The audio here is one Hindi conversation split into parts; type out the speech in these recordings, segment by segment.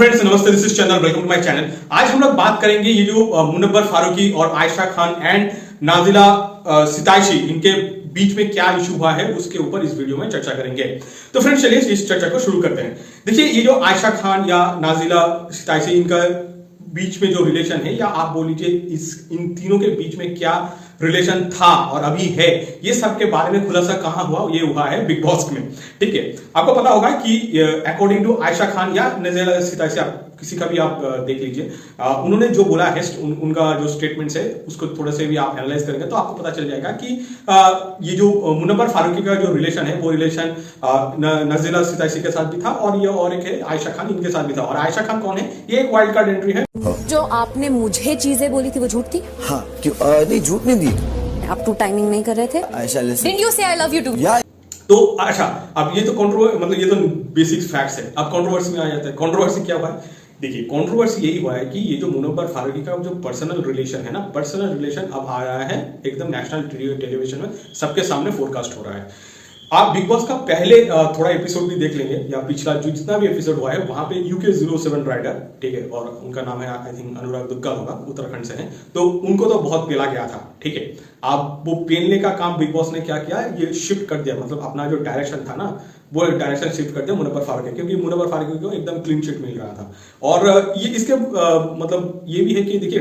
फ्रेंड्स नमस्ते, this is Chandan, welcome to my channel. आज हम लोग बात करेंगे ये जो मुनव्वर फारूकी और आयशा खान एंड नाजिला सिताइशी इनके बीच में क्या इशू हुआ है उसके ऊपर इस वीडियो में चर्चा करेंगे। तो फ्रेंड्स चलिए इस चर्चा को शुरू करते हैं। देखिए ये जो आयशा खान या नाजिला सिताइशी इनका बीच में जो रिलेशन है, या आप बोल लीजिए इन तीनों के बीच में क्या रिलेशन था और अभी है, ये सब के बारे में खुलासा कहां हुआ, ये हुआ है बिग बॉस में। ठीक है, आपको पता होगा कि अकॉर्डिंग टू आयशा खान या नाजिला सिताइशी, आप किसी का भी आप देख लीजिए, उन्होंने जो बोला है उनका जो स्टेटमेंट्स है उसको थोड़े से भी आप एनालाइज करेंगे तो आपको पता चल जाएगा कि ये जो मुनव्वर फारूकी का जो रिलेशन है वो रिलेशन नाजिला सिताइशी के साथ भी था, और एक है आयशा खान, इनके साथ भी था। और आयशा खान कौन है? ये एक वाइल्ड कार्ड एंट्री है। जो आपने मुझे चीजें बोली थी वो झूठ थी? हाँ, क्यों? नहीं, झूठ नहीं दी। आप टू टाइमिंग नहीं कर रहे थे? Ayesha Didn't you say I love you too? तो अच्छा, अब ये तो मतलब ये तो बेसिक फैक्ट्स है। अब कंट्रोवर्सी में आ जाता है। कंट्रोवर्सी क्या हुआ है? देखिए, कंट्रोवर्सी यही हुआ है कि ये जो मुनव्वर फारूकी का जो पर्सनल रिलेशन है ना, पर्सनल रिलेशन अब आ रहा है एकदम नेशनल टेलीविजन में सबके सामने फोरकास्ट हो रहा है। आप बिग बॉस का पहले थोड़ा एपिसोड भी देख लेंगे, या पिछला जो जितना भी एपिसोड हुआ है वहां पे UK07 राइडर, ठीक है, और उनका नाम है आई थिंक अनुराग दुग्गल होगा, उत्तराखंड से हैं, तो उनको तो बहुत पेला गया था। ठीक है, अब वो पेलने का काम बिग बॉस ने क्या किया, ये शिफ्ट कर दिया, मतलब अपना जो डायरेक्शन था ना वो डायरेक्शन शिफ्ट कर दिया मुनव्वर फारूकी, क्योंकि मुनव्वर फारूकी को एकदम क्लीन चिट मिल रहा था। और ये इसके मतलब ये भी है कि देखिए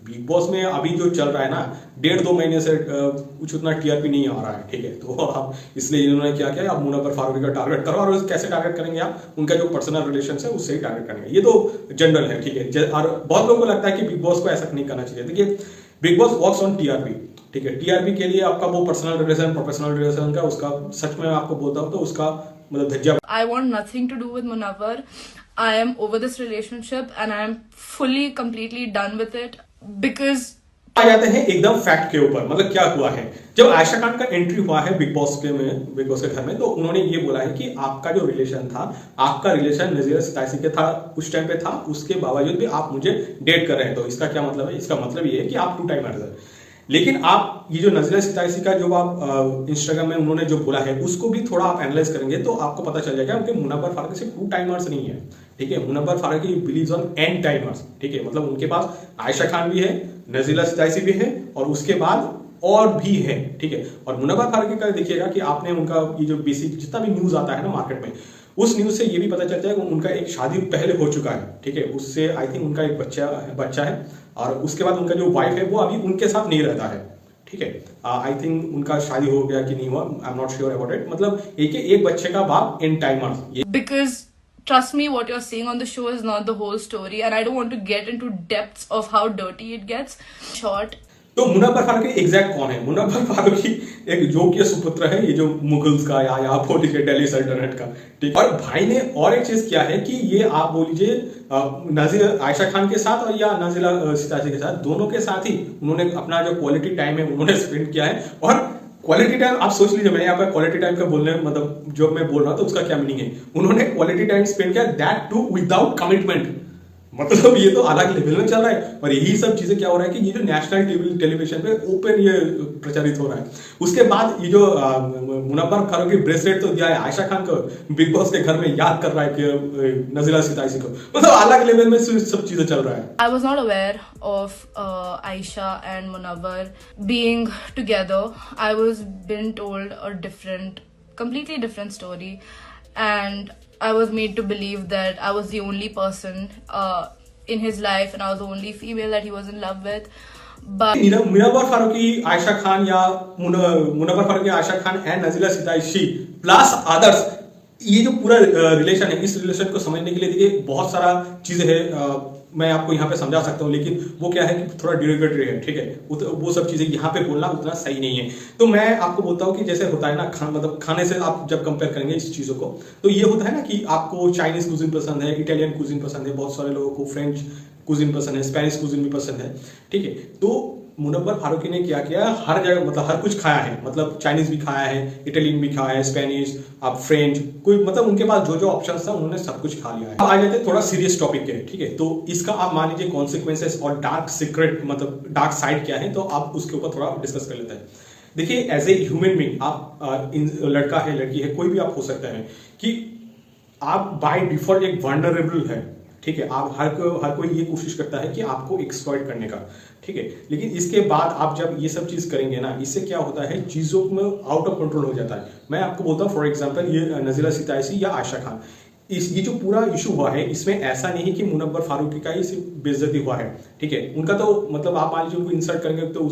बिग बॉस में अभी जो चल रहा है ना, 1.5-2 महीने से कुछ उतना TRP नहीं आ रहा है। ठीक है, तो अब इसलिए इन्होंने क्या किया, आप मुनव्वर फारूकी का टारगेट करो, और कैसे टारगेट करेंगे आप? उनका जो पर्सनल रिलेशन है उससे ही टारगेट करेंगे। ये तो जनरल है। ठीक है, और बहुत लोगों को लगता है कि बिग बॉस को ऐसा नहीं करना चाहिए। देखिए, big boss works on TRP। ठीक है, TRP के लिए आपका वो पर्सनल रिलेशन, प्रोफेशनल रिलेशन का, उसका सच में आपको बोलता हूँ तो उसका मतलब धज्जिया। I want nothing to do with Munawwar. I am over this relationship and I am fully, completely done with it because आ जाते हैं एकदम फैक्ट के ऊपर। मतलब क्या हुआ है, जब आयशा खान का एंट्री हुआ है बिग बॉस के घर में, तो उन्होंने ये बोला है कि आपका जो रिलेशन था, आपका रिलेशन नाजिला सिताइशी के था, उस टाइम पे था, उसके बावजूद भी आप मुझे डेट कर रहे हैं। तो इसका क्या मतलब है? इसका मतलब ये है कि आप टू टाइमर्स हैं। लेकिन आप ये जो नाजिला सिताइशी का जो आप इंस्टाग्राम में उन्होंने जो बोला है उसको भी थोड़ा आप एनालाइज करेंगे तो आपको पता चल जाएगा कि मुनव्वर फारूकी सिर्फ टू टाइमर्स नहीं है। ठीक है, Munawar Faruqui believes on an timers. ठीक है, मतलब उनके पास आयशा खान भी है, नाजिला सिताइशी भी है, और उसके बाद और भी है। ठीक है, और मुनव्वर फारूकी का देखिएगा कि आपने उनका ये जो बेसिक जितना भी न्यूज आता है ना मार्केट में, उस न्यूज से ये भी पता चलता है कि उनका एक शादी पहले हो चुका है। ठीक है, उससे आई थिंक उनका एक बच्चा है, और उसके बाद उनका जो वाइफ है वो अभी उनके साथ नहीं रहता है। ठीक है, आई थिंक उनका शादी हो गया कि नहीं हुआ, I am not sure about it. मतलब एक बच्चे का बाप इन timers. because trust me, what you're seeing on the show is not the whole story and I don't want to get into depths of how dirty it gets. Short. तो मुनव्वर फारूकी एग्जैक्ट कौन है? मुनव्वर फारूकी एक जोग्य सुपुत्र है, ये जो मुगल्स का या आप बोल लीजिए दिल्ली सल्तनत का। ठीक, और भाई ने और एक चीज किया है कि ये आप बोल लीजिए नाजिला आयशा खान के साथ और या नाजिला सिताइशी के साथ, दोनों के साथ ही उन्होंने अपना जो क्वालिटी टाइम है उन्होंने स्पेंड किया है। और क्वालिटी टाइम आप सोच लीजिए, मैंने यहाँ पर क्वालिटी टाइम का बोलने मतलब जो मैं बोल रहा हूँ तो उसका क्या मीनिंग है, उन्होंने क्वालिटी टाइम स्पेंड किया, दैट टू विदाउट कमिटमेंट। मतलब ये तो अलग लेवल में चल रहा है। और यही सब चीजें क्या हो रहा है कि ये जो नेशनल टेलीविजन पे ओपन ये प्रचारित हो रहा है। उसके बाद ये जो मुनव्वर फारूकी ब्रेसलेट तो दिया है आयशा खान को, बिग बॉस के घर में याद कर रहा है कि नाजिला सिताइशी को, मतलब अलग लेवल में सब चीजें चल रहा है। I was not aware of Aisha and Munawwar being together. I was been told a completely different story, and I was made to believe that I was the only person in his life and I was the only female that he was in love with. But Munawwar Faruqui Ayesha Khan या Munawar Faruqui Ayesha Khan and Nazila Sitaishi plus others, ये जो पूरा रिलेशन है, इस रिलेशन को समझने के लिए देखिए बहुत सारा चीजें है, मैं आपको यहाँ पे समझा सकता हूँ, लेकिन वो क्या है कि थोड़ा डिरोगेटरी है। ठीक है, वो सब चीजें यहाँ पे बोलना उतना सही नहीं है। तो मैं आपको बोलता हूँ कि जैसे होता है ना, मतलब खाने से आप जब कंपेयर करेंगे इस चीजों को, तो ये होता है ना कि आपको चाइनीज कुजिन पसंद है, इटालियन कुजिन पसंद है, बहुत सारे लोगों को फ्रेंच कुजिन पसंद है, स्पेनिश कुजिन भी पसंद है। ठीक है, तो मुनव्वर फारूकी ने क्या किया, हर जगह मतलब हर कुछ खाया है, मतलब चाइनीज भी खाया है, इटालियन भी खाया है, स्पेनिश, आप फ्रेंच, कोई मतलब उनके पास जो जो ऑप्शंस था उन्होंने सब कुछ खा लिया है। आ जाते हैं थोड़ा सीरियस टॉपिक के। ठीक है, तो इसका आप मान लीजिए कॉन्सिक्वेंसेस और डार्क सीक्रेट मतलब डार्क साइड क्या है, तो आप उसके ऊपर थोड़ा डिस्कस कर लेते हैं। देखिए, एज ए ह्यूमन बीइंग आप लड़का है लड़की है कोई भी आप हो सकते हैं कि आप बाय डिफॉल्ट एक वल्नरेबल है। ठीक है, आप हर कोई ये कोशिश करता है कि आपको एक्सप्लॉइट करने का, ठीक है। लेकिन इसके बाद आप जब ये सब चीज करेंगे ना, इससे क्या होता है, चीजों में आउट ऑफ कंट्रोल हो जाता है। मैं आपको बोलता हूँ फॉर एग्जांपल, ये नजीला सिताइसी या आयशा खान, ये जो पूरा इशू हुआ है, इसमें ऐसा नहीं कि मुनव्वर फारूकी का ही सिर्फ बेइज्जती हुआ है, ठीक है। उनका तो मतलब आप मान लीजिए उनको इंसल्ट करेंगे तो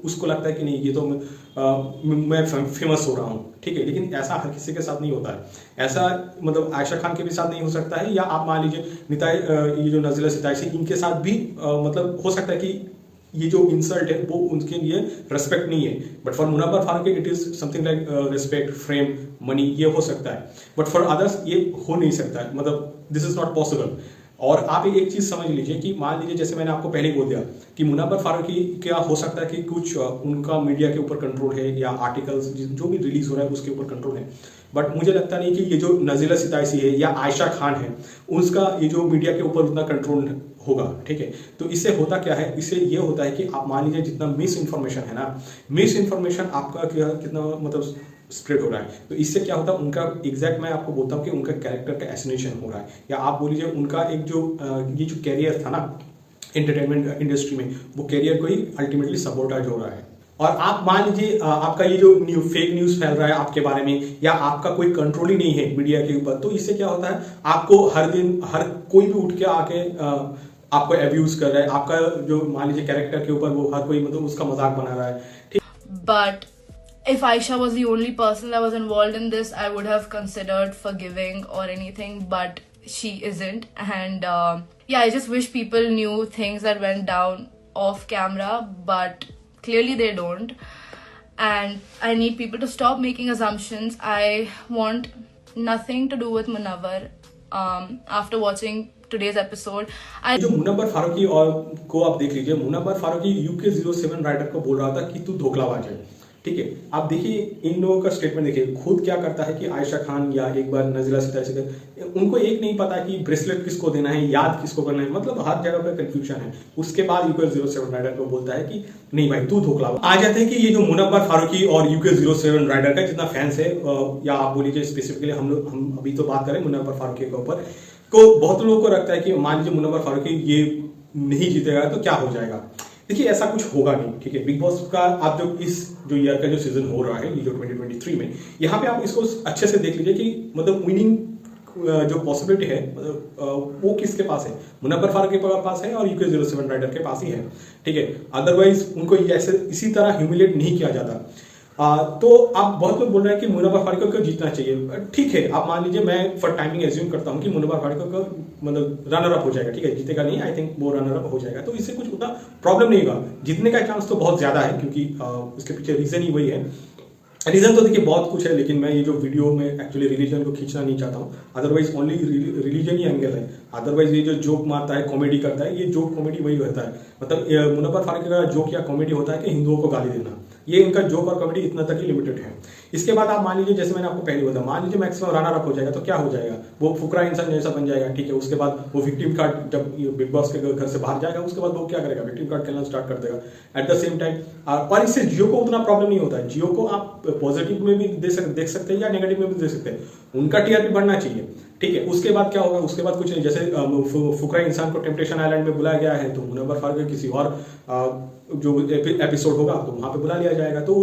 उसको लगता है कि नहीं, ये तो मैं फेमस हो रहा हूँ, ठीक है। लेकिन ऐसा हर किसी के साथ नहीं होता है। ऐसा मतलब आयशा खान के भी साथ नहीं हो सकता है, या आप मान लीजिए ये जो नजीला सिताइसी, इनके साथ भी मतलब हो सकता है कि ये जो इंसल्ट है वो उनके लिए रेस्पेक्ट नहीं है, but for Munawar Faruqui it is something like respect, fame, money, ये हो सकता है, बट फॉर अदर्स ये हो नहीं सकता है, मतलब दिस इज नॉट पॉसिबल। और आप एक चीज समझ लीजिए कि मान लीजिए जैसे मैंने आपको पहले बोल दिया कि मुनव्वर फारूकी क्या हो सकता है कि कुछ उनका मीडिया के ऊपर कंट्रोल है या आर्टिकल्स जो भी रिलीज हो रहा है उसके ऊपर कंट्रोल है, बट मुझे लगता नहीं कि ये जो नजीला सिताइसी है या आयशा खान है उसका ये जो मीडिया के ऊपर उतना कंट्रोल होगा, ठीक है। तो इससे होता क्या है, इससे ये होता है कि आप मान लीजिए जितना मिस इन्फॉर्मेशन है ना, मिस इन्फॉर्मेशन आपका कितना मतलब स्प्रेड हो रहा है, तो इससे क्या होता है, उनका एग्जैक्ट मैं आपको बोलता हूँ कि उनका कैरेक्टर का एसिनेशन हो रहा है, या आप बोलिए उनका एक जो ये जो कैरियर था ना एंटरटेनमेंट इंडस्ट्री में, वो कैरियर को ही अल्टीमेटली सबोटाइज हो रहा है। और आप मान लीजिए आपका ये जो फेक न्यूज फैल रहा है आपके बारे में, या आपका कोई कंट्रोल ही नहीं है मीडिया के ऊपर, तो इससे क्या होता है, आपको हर दिन हर कोई भी उठ के आके आपको अब्यूज कर रहा है, आपका जो मान लीजिए कैरेक्टर के ऊपर वो हर कोई मतलब उसका मजाक बना रहा है, ठीक। But if Aisha was the only person that was involved in this, I would have considered forgiving or anything, but she isn't. And yeah, I just wish people knew things that went down off camera, but clearly they don't. And I need people to stop making assumptions. I want nothing to do with Munawwar. After watching today's episode, जो मुनव्वर फारूकी और को आप देख लीजिए, मुनव्वर फारूकी UK07 राइडर को बोल रहा था कि तू धोखलाबाज है, ठीक है। आप देखिए इन लोगों का स्टेटमेंट देखिए, खुद क्या करता है कि आयशा खान या एक बार नजीला सिताइसी, उनको एक नहीं पता कि ब्रेसलेट किसको देना है, याद किसको करना है, मतलब हर जगह पे कंफ्यूजन है। उसके बाद UK07 राइडर को बोलता है कि नहीं भाई तू धोखलाबाज। आ जाते हैं कि ये जो मुनव्वर फारूकी और UK07 राइडर का जितना फैंस है, या आप बोलिए स्पेसिफिकली हम अभी तो बात करें मुनव्वर फारूकी के ऊपर, को बहुत लोगों को लगता है कि मान लीजिए मुनव्वर फारूकी ये नहीं जीतेगा तो क्या हो जाएगा। देखिए ऐसा कुछ होगा नहीं, ठीक है। बिग बॉस का आप जो ईयर का जो सीजन हो रहा है, ये जो 2023 में, यहाँ पे आप इसको अच्छे से देख लीजिए कि मतलब विनिंग जो पॉसिबिलिटी है मतलब वो किसके पास है, मुनव्वर फारूकी के पास है और UK07 राइडर के पास ही है, ठीक है। अदरवाइज उनको ऐसे इसी तरह ह्यूमिलेट नहीं किया जाता। तो आप बहुत लोग बोल रहे हैं कि मुनव्वर फारूकी को जीतना चाहिए, ठीक है। आप मान लीजिए मैं फॉर टाइमिंग एज्यूम करता हूं कि मुनव्वर फारूकी को मतलब रनर अप हो जाएगा, ठीक है, जीतेगा नहीं, आई थिंक वो रनर अप हो जाएगा, तो इससे कुछ उतना प्रॉब्लम नहीं होगा। जीतने का चांस तो बहुत ज्यादा है, क्योंकि इसके पीछे रीजन ही वही है। रीजन तो देखिए बहुत कुछ है, लेकिन मैं ये जो वीडियो में एक्चुअली रिलीजन को खींचना नहीं चाहता हूँ, अदरवाइज ओनली रिलीजन ही एंगल है। अदरवाइज ये जो जोक मारता है, कॉमेडी करता है, ये जोक कॉमेडी वही होता है। मतलब मुनव्वर फारूकी का जोक या कॉमेडी होता है कि हिंदुओं को गाली देना, ये इनका जोक और कॉमेडी इतना तक ही लिमिटेड है। इसके बाद आप मान लीजिए जैसे मैंने आपको पहले बताया, मान लीजिए मैक्सिमम रनर अप हो जाएगा तो क्या हो जाएगा, वो फुकरा इंसान जैसा बन जाएगा, ठीक है। उसके बाद वो विक्टिम कार्ड, जब बिग बॉस के घर से बाहर जाएगा उसके बाद वो क्या करेगा, विक्टिम कार्ड खेलना स्टार्ट कर देगा एट द सेम टाइम। और इससे जियो को उतना प्रॉब्लम नहीं होता है, जियो को आप पॉजिटिव में भी देख सकते हैं या नेगेटिव में भी दे सकते हैं, उनका टीआरपी बढ़ना चाहिए, ठीक है। उसके बाद क्या होगा, उसके बाद कुछ नहीं, जैसे फुकरा इंसान को टेम्पटेशन आइलैंड में बुलाया गया है, तो मुनव्वर फारूकी किसी और जो एपिसोड होगा तो वहां पे बुला लिया जाएगा, तो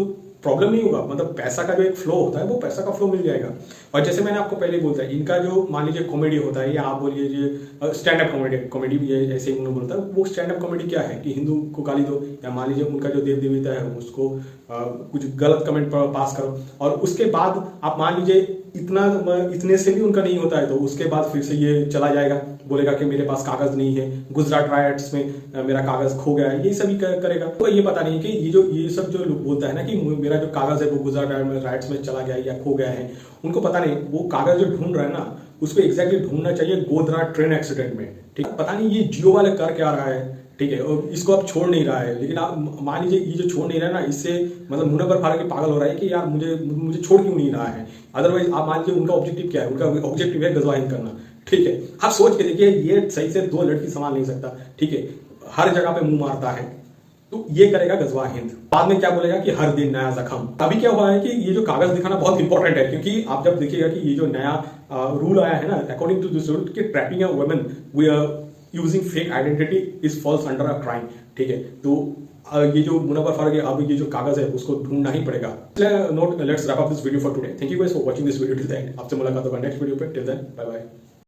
प्रॉब्लम नहीं होगा। मतलब पैसा का जो एक फ्लो होता है वो पैसा का फ्लो मिल जाएगा। और जैसे मैंने आपको पहले बोलता है, इनका जो मान लीजिए कॉमेडी होता है, या आप बोलिए स्टैंड अप कॉमेडी भी ऐसे ही उन्होंने बोलता है, वो स्टैंड अप कॉमेडी क्या है कि हिंदू को गाली दो, या मान लीजिए उनका जो देव देवता है उसको कुछ गलत कमेंट पास करो, और उसके बाद आप मान लीजिए इतने से भी उनका नहीं होता है, तो उसके बाद फिर से ये चला जाएगा, बोलेगा कि मेरे पास कागज नहीं है, गुजरात राइट्स में मेरा कागज खो गया है, ये सभी करेगा। तो ये पता नहीं कि ये सब जो लोग बोलता है ना कि मेरा जो कागज है वो गुजरात राइट्स में चला गया या खो गया है, उनको पता नहीं वो कागज जो ढूंढ रहा है ना उसको एग्जैक्टली ढूंढना चाहिए गोधरा ट्रेन एक्सीडेंट में, ठीक है। पता नहीं ये जियो वाले कर क्या रहा है, ठीक है, और इसको अब छोड़ नहीं रहा है। लेकिन आप मान लीजिए ये जो छोड़ नहीं रहा है ना, इससे मतलब मुनव्वर फारूकी पागल हो रहा है कि यार मुझे छोड़ क्यों नहीं रहा है। अदरवाइज आप मान लीजिए उनका ऑब्जेक्टिव क्या है, उनका ऑब्जेक्टिव है गजवाहिंद करना, ठीक है। आप सोच के देखिए, ये सही से 2 लड़की संभाल नहीं सकता, ठीक है, हर जगह पे मुंह मारता है, तो ये करेगा गजवा हिंद। बाद में क्या बोलेगा कि हर दिन नया जख्म। अभी क्या हुआ है कि ये जो कागज दिखाना बहुत इंपॉर्टेंट है, क्योंकि आप जब देखिएगा कि ये जो नया रूल आया है ना, अकॉर्डिंग टू दिस रूल, कि trapping a women using fake identity is falls under a crime. ठीक है, तो ये जो मुनव्वर फारूक है, अब ये जो कागज है उसको ढूंढना ही पड़ेगा। Note, let's wrap up this video for today. Thank you guys for watching this video till the end. आपसे मुलाकात होगा नेक्स्ट वीडियो पे। Till then bye bye.